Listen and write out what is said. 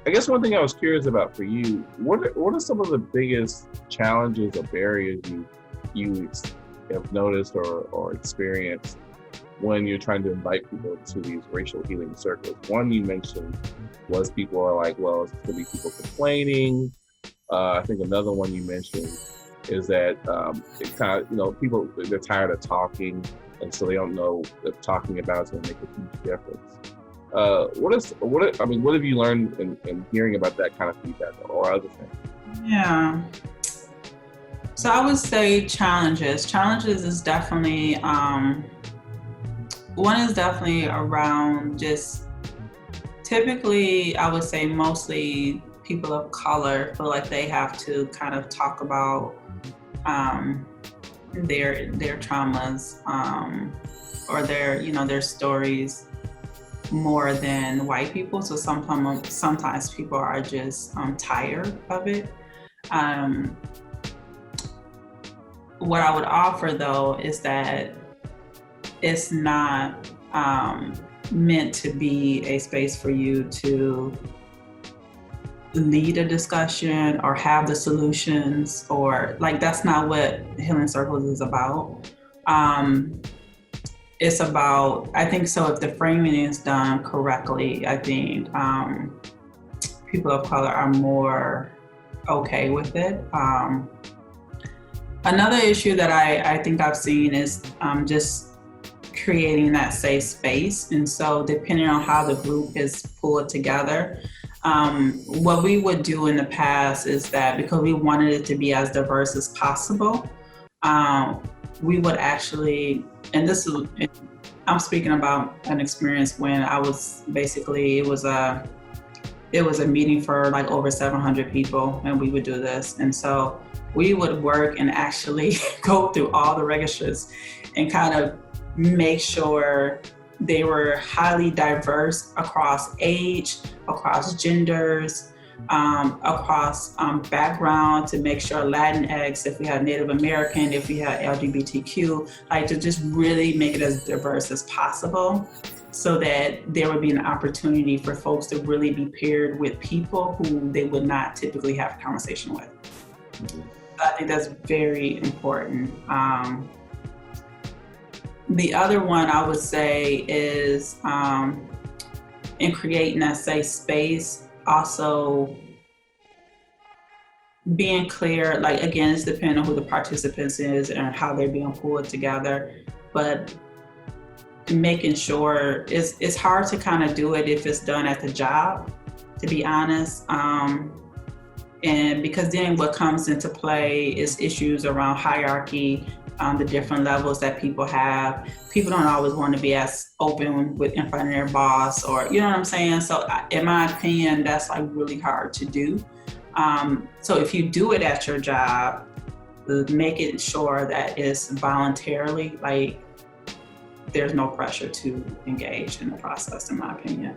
I guess one thing I was curious about for you, what are some of the biggest challenges or barriers you have noticed or experienced when you're trying to invite people to these racial healing circles? One you mentioned was people are like, well, it's going to be people complaining. I think another one you mentioned is that it kind of, people, they're tired of talking, and so they don't know if talking about it's going to make a huge difference. What have you learned in hearing about that kind of feedback or other things? Yeah. So I would say challenges. Challenges is definitely, one is definitely around just typically, I would say mostly people of color feel like they have to kind of talk about their traumas or their stories more than white people. So sometimes people are just tired of it. What I would offer though is that it's not meant to be a space for you to lead a discussion or have the solutions, or like that's not what Healing Circles is about. It's about, I think so if the framing is done correctly, I think people of color are more okay with it. Another issue that I think I've seen is just creating that safe space. And so depending on how the group is pulled together, what we would do in the past is that because we wanted it to be as diverse as possible, we would actually, I'm speaking about an experience when I was basically, it was a meeting for like over 700 people, and we would do this. And so we would work and actually go through all the registers and kind of make sure they were highly diverse across age, across genders, across background, to make sure Latinx, if we had Native American, if we had LGBTQ, like to just really make it as diverse as possible so that there would be an opportunity for folks to really be paired with people who they would not typically have a conversation with. I think that's very important. The other one I would say is in creating that safe space, also being clear, like again, it's depending on who the participants is and how they're being pulled together, but making sure it's hard to kind of do it if it's done at the job, to be honest. And because then what comes into play is issues around hierarchy, the different levels that people have. People don't always want to be as open in front of their boss, or you know what I'm saying? So in my opinion, that's like really hard to do. So if you do it at your job, make it sure that it's voluntarily, like there's no pressure to engage in the process, in my opinion.